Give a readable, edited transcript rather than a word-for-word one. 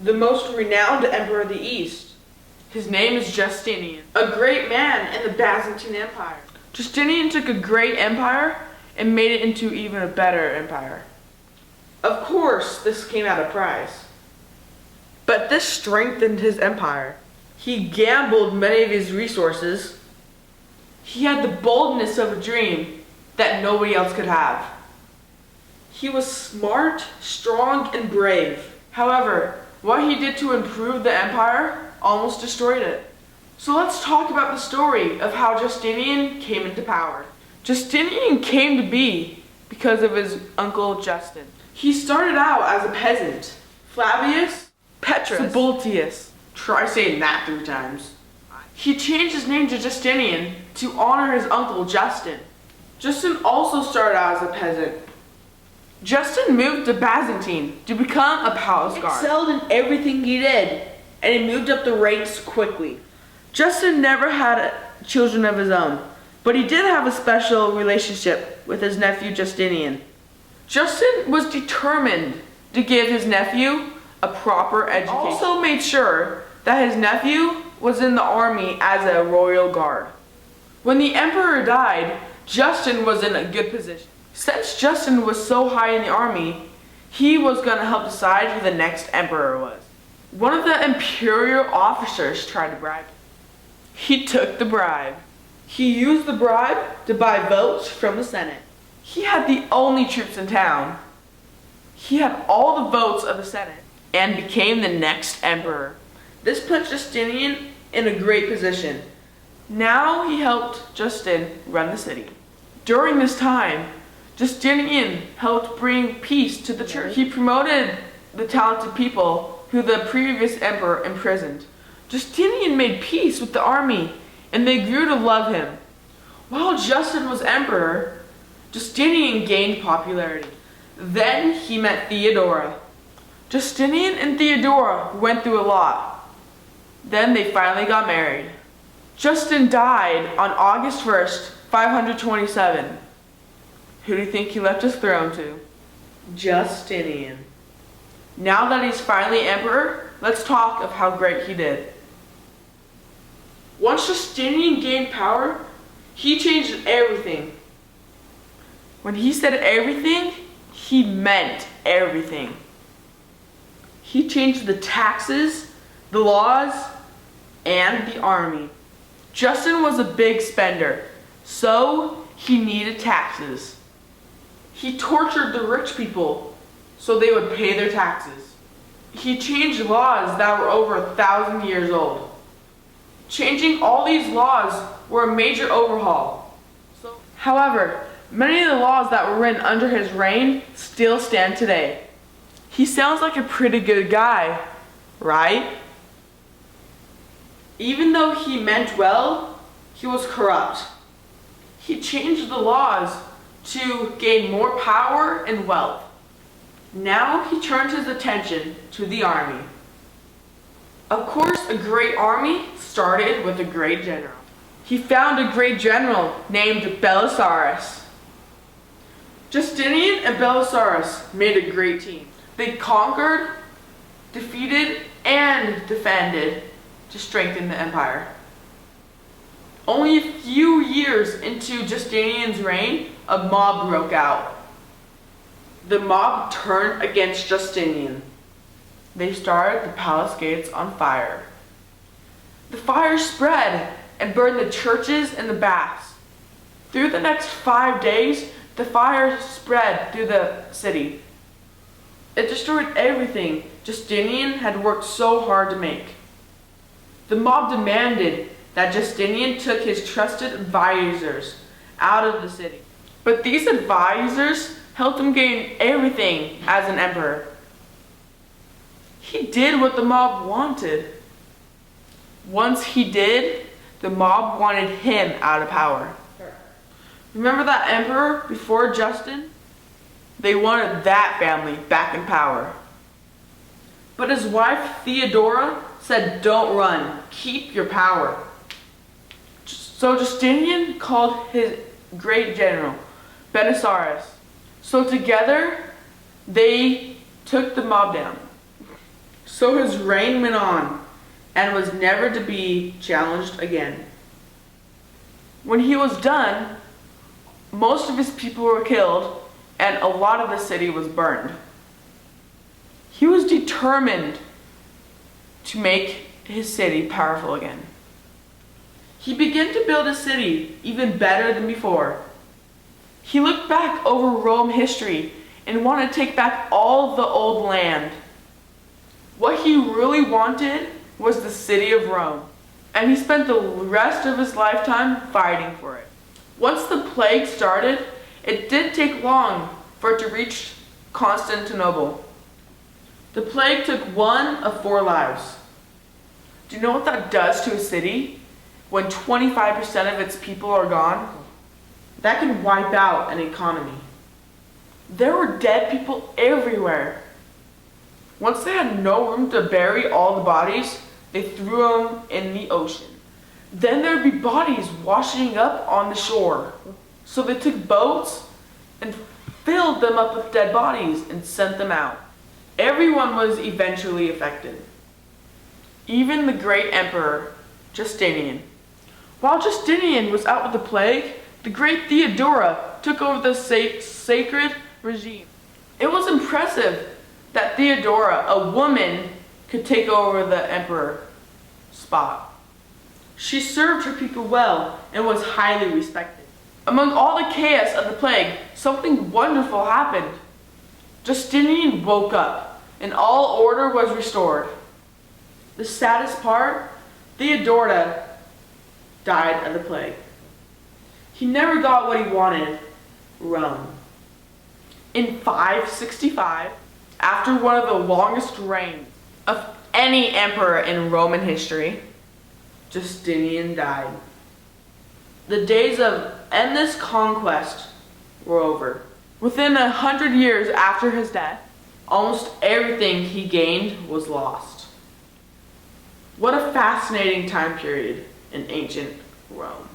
the most renowned emperor of the East. His name is Justinian. A great man in the Byzantine Empire. Justinian took a great empire and made it into even a better empire. Of course, this came at a price. But this strengthened his empire. He gambled many of his resources. He had the boldness of a dream that nobody else could have. He was smart, strong, and brave. However, what he did to improve the empire almost destroyed it. So let's talk about the story of how Justinian came into power. Justinian came to be because of his uncle Justin. He started out as a peasant. Flavius Petrus Sebultius. Try saying that 3 times. He changed his name to Justinian to honor his uncle Justin. Justin also started out as a peasant. Justin moved to Byzantine to become a palace guard. He excelled in everything he did, and he moved up the ranks quickly. Justin never had children of his own, but he did have a special relationship with his nephew Justinian. Justin was determined to give his nephew a proper education. He also made sure that his nephew was in the army as a royal guard. When the emperor died, Justin was in a good position. Since Justin was so high in the army, he was going to help decide who the next emperor was. One of the imperial officers tried to bribe him. He took the bribe. He used the bribe to buy votes from the Senate. He had the only troops in town. He had all the votes of the Senate and became the next emperor. This put Justinian in a great position. Now he helped Justin run the city. During this time, Justinian helped bring peace to the church. He promoted the talented people who the previous emperor imprisoned. Justinian made peace with the army, and they grew to love him. While Justin was emperor, Justinian gained popularity. Then he met Theodora. Justinian and Theodora went through a lot. Then they finally got married. Justin died on August 1st, 527. Who do you think he left his throne to? Justinian. Now that he's finally emperor, let's talk of how great he did. Once Justinian gained power, he changed everything. When he said everything, he meant everything. He changed the taxes, the laws, and the army. Justin was a big spender, so he needed taxes. He tortured the rich people so they would pay their taxes. He changed laws that were over 1,000 years old. Changing all these laws were a major overhaul. However, many of the laws that were written under his reign still stand today. He sounds like a pretty good guy, right? Even though he meant well, he was corrupt. He changed the laws to gain more power and wealth. Now he turned his attention to the army. Of course, a great army started with a great general. He found a great general named Belisarius. Justinian and Belisarius made a great team. They conquered, defeated, and defended to strengthen the empire. Only a few years into Justinian's reign, a mob broke out. The mob turned against Justinian. They started the palace gates on fire. The fire spread and burned the churches and the baths. Through the next 5 days, the fire spread through the city. It destroyed everything Justinian had worked so hard to make. The mob demanded that Justinian took his trusted advisors out of the city. But these advisors helped him gain everything as an emperor. He did what the mob wanted. Once he did, the mob wanted him out of power. Remember that emperor before Justin? They wanted that family back in power. But his wife Theodora said, "Don't run, keep your power." So Justinian called his great general, Belisarius. So together, they took the mob down. So his reign went on and was never to be challenged again. When he was done, most of his people were killed and a lot of the city was burned. He was determined to make his city powerful again. He began to build a city even better than before. He looked back over Rome history and wanted to take back all the old land. What he really wanted was the city of Rome, and he spent the rest of his lifetime fighting for it. Once the plague started, it didn't take long for it to reach Constantinople. The plague took 1 of 4 lives. Do you know what that does to a city when 25% of its people are gone? That can wipe out an economy. There were dead people everywhere. Once they had no room to bury all the bodies, they threw them in the ocean. Then there'd be bodies washing up on the shore. So they took boats and filled them up with dead bodies and sent them out. Everyone was eventually affected. Even the great emperor, Justinian. While Justinian was out with the plague, the great Theodora took over the sacred regime. It was impressive that Theodora, a woman, could take over the emperor spot. She served her people well and was highly respected. Among all the chaos of the plague, something wonderful happened. Justinian woke up and all order was restored. The saddest part, Theodora died of the plague. He never got what he wanted, Rome. In 565, after one of the longest reigns of any emperor in Roman history, Justinian died. The days of endless conquest were over. Within 100 years after his death, almost everything he gained was lost. What a fascinating time period in ancient Rome.